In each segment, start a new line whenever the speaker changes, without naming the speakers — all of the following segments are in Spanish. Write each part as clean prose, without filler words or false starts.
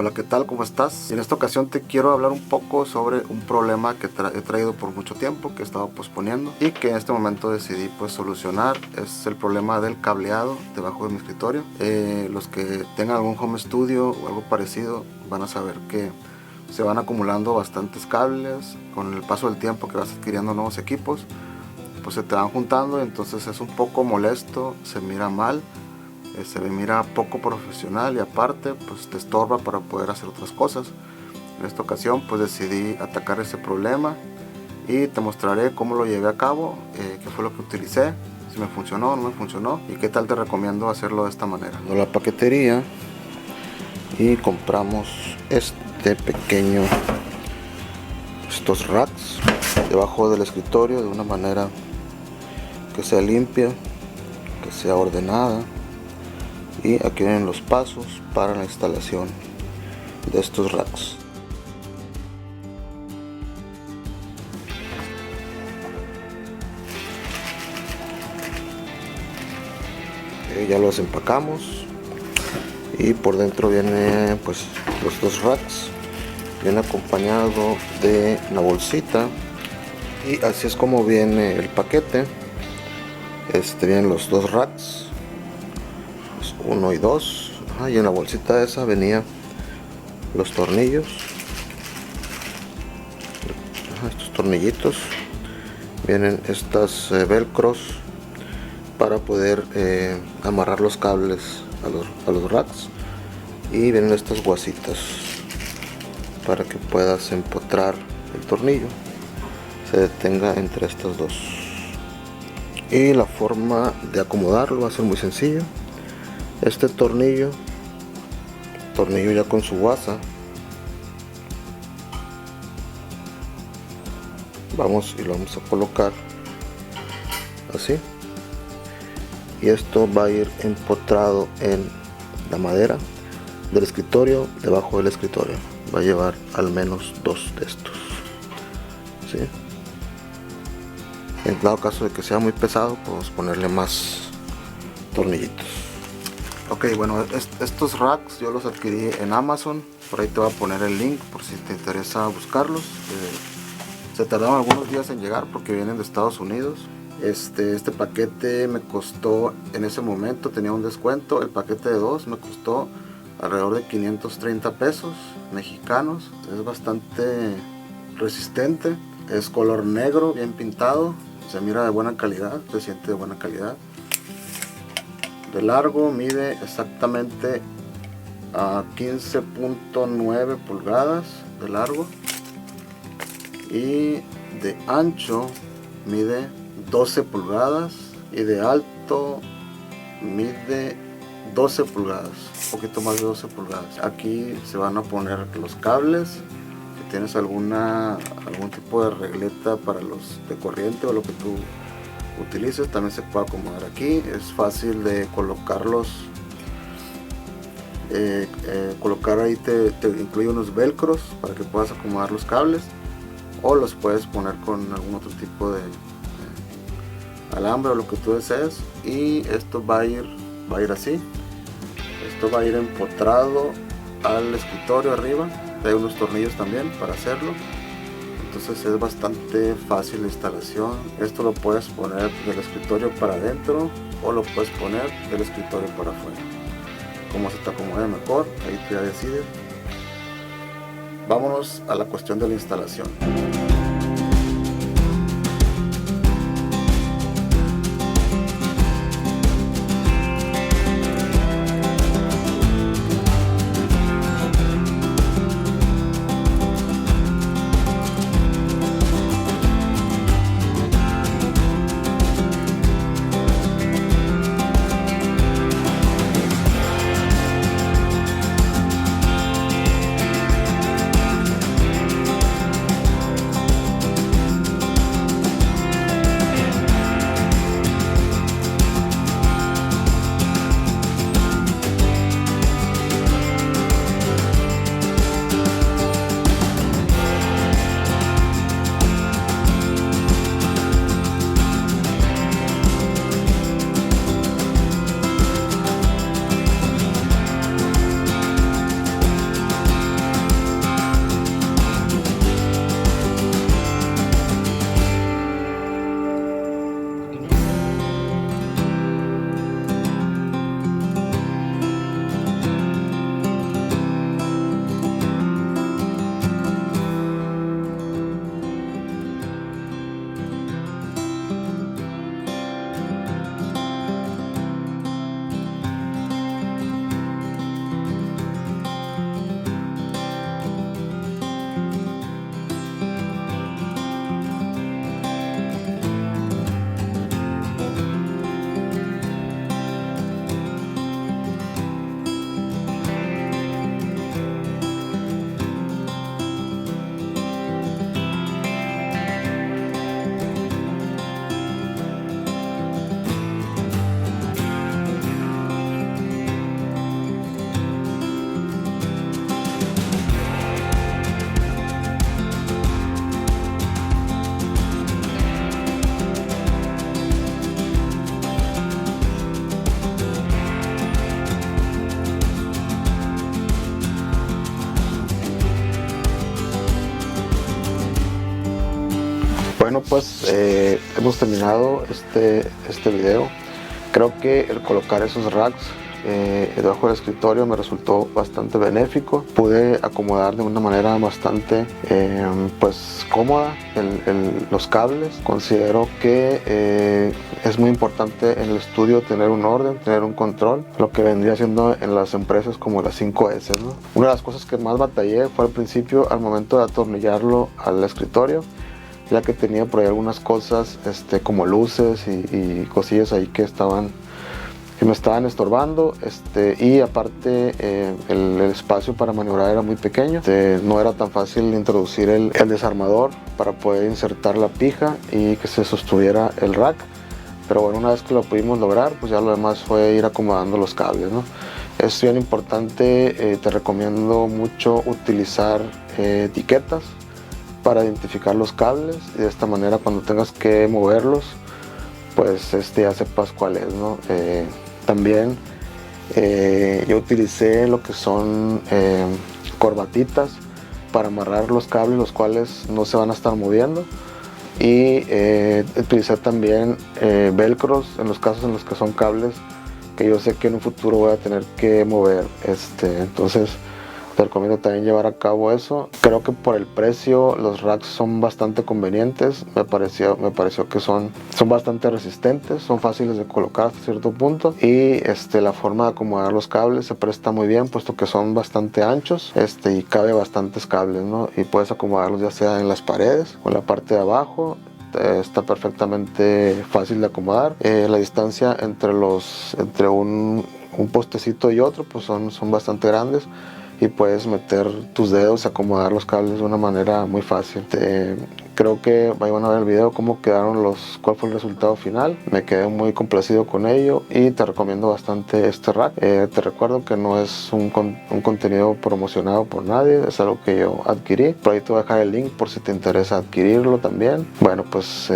Hola, ¿qué tal? ¿Cómo estás? En esta ocasión te quiero hablar un poco sobre un problema que he traído por mucho tiempo, que he estado posponiendo y que en este momento decidí pues solucionar. Es el problema del cableado debajo de mi escritorio. Los que tengan algún home studio o algo parecido van a saber que se van acumulando bastantes cables con el paso del tiempo que vas adquiriendo nuevos equipos, pues se te van juntando y entonces es un poco molesto, se mira mal, se mira poco profesional y aparte pues te estorba para poder hacer otras cosas. En esta ocasión pues decidí atacar ese problema y te mostraré cómo lo llevé a cabo, qué fue lo que utilicé, si me funcionó o no me funcionó y qué tal te recomiendo hacerlo de esta manera. La paquetería y compramos estos racks debajo del escritorio de una manera que sea limpia, que sea ordenada. Y aquí vienen los pasos para la instalación de estos racks. Ya los empacamos y por dentro viene pues los dos racks, viene acompañado de una bolsita y así es como viene el paquete. Vienen los dos racks, 1 y 2, y en la bolsita esa venía los tornillos, estos tornillitos, vienen estas velcros para poder amarrar los cables a los racks y vienen estas guasitas para que puedas empotrar el tornillo, se detenga entre estas dos. Y la forma de acomodarlo va a ser muy sencillo. Este tornillo ya con su guasa, vamos y lo vamos a colocar así, y esto va a ir empotrado en la madera del escritorio, debajo del escritorio. Va a llevar al menos 2 de estos, ¿sí? En dado caso de que sea muy pesado, podemos ponerle más tornillitos. Ok, bueno, estos racks yo los adquirí en Amazon, por ahí te voy a poner el link por si te interesa buscarlos. Se tardaron algunos días en llegar porque vienen de Estados Unidos. Este paquete me costó, en ese momento tenía un descuento, el paquete de 2 me costó alrededor de 530 pesos mexicanos. Es bastante resistente, es color negro, bien pintado, se mira de buena calidad, se siente de buena calidad. De largo mide exactamente a 15.9 pulgadas de largo y de ancho mide 12 pulgadas y de alto mide 12 pulgadas, un poquito más de 12 pulgadas. Aquí se van a poner los cables. Si tienes algún tipo de regleta para los de corriente o lo que tú utilices, también se puede acomodar aquí. Es fácil de colocarlos, colocar ahí te incluye unos velcros para que puedas acomodar los cables, o los puedes poner con algún otro tipo de alambre o lo que tú desees. Y esto va a ir así, esto va a ir empotrado al escritorio arriba. Hay unos tornillos también para hacerlo. Entonces es bastante fácil la instalación. Esto lo puedes poner del escritorio para adentro o lo puedes poner del escritorio para afuera, como se te acomode mejor, ahí tú ya decides. Vámonos a la cuestión de la instalación. Bueno, pues hemos terminado este video. Creo que el colocar esos racks debajo del escritorio me resultó bastante benéfico. Pude acomodar de una manera bastante pues cómoda los cables. Considero que es muy importante en el estudio tener un orden, tener un control, lo que vendría siendo en las empresas como las 5S, ¿no? Una de las cosas que más batallé fue al principio al momento de atornillarlo al escritorio, ya que tenía por ahí algunas cosas como luces y cosillas ahí que me estaban estorbando, y aparte el espacio para maniobrar era muy pequeño. No era tan fácil introducir el desarmador para poder insertar la pija y que se sostuviera el rack, pero bueno, una vez que lo pudimos lograr, pues ya lo demás fue ir acomodando los cables, ¿no? Es bien importante, te recomiendo mucho utilizar etiquetas para identificar los cables, y de esta manera cuando tengas que moverlos, pues ya sepas cuál es, ¿no? También yo utilicé lo que son corbatitas para amarrar los cables, los cuales no se van a estar moviendo, y utilicé también velcros en los casos en los que son cables que yo sé que en un futuro voy a tener que mover. Entonces te recomiendo también llevar a cabo eso. Creo que por el precio los racks son bastante convenientes. Me pareció que son bastante resistentes, son fáciles de colocar hasta cierto punto, y la forma de acomodar los cables se presta muy bien, puesto que son bastante anchos y cabe bastantes cables, ¿no? Y puedes acomodarlos ya sea en las paredes o en la parte de abajo. Está perfectamente fácil de acomodar. La distancia entre un postecito y otro pues son bastante grandes, y puedes meter tus dedos y acomodar los cables de una manera muy fácil. Creo que vayan a ver el video cómo quedaron cuál fue el resultado final. Me quedé muy complacido con ello y te recomiendo bastante este rack. Te recuerdo que no es un contenido promocionado por nadie, es algo que yo adquirí. Por ahí te voy a dejar el link por si te interesa adquirirlo también. Bueno, pues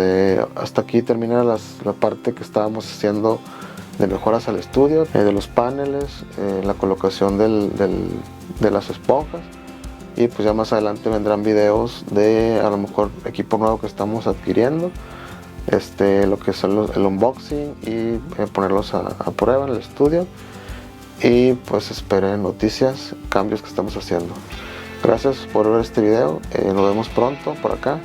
hasta aquí termina la parte que estábamos haciendo de mejoras al estudio, de los paneles, la colocación de las esponjas, y pues ya más adelante vendrán videos de a lo mejor equipo nuevo que estamos adquiriendo, lo que son el unboxing y ponerlos a prueba en el estudio, y pues esperen noticias, cambios que estamos haciendo. Gracias por ver este video, nos vemos pronto por acá.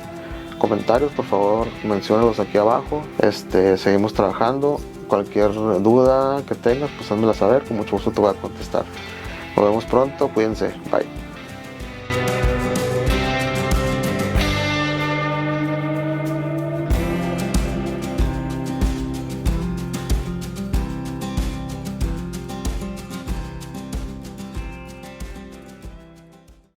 Comentarios, por favor, menciónenlos aquí abajo. Seguimos trabajando. Cualquier duda que tengas, pues házmela saber, con mucho gusto te voy a contestar. Nos vemos pronto, cuídense, bye.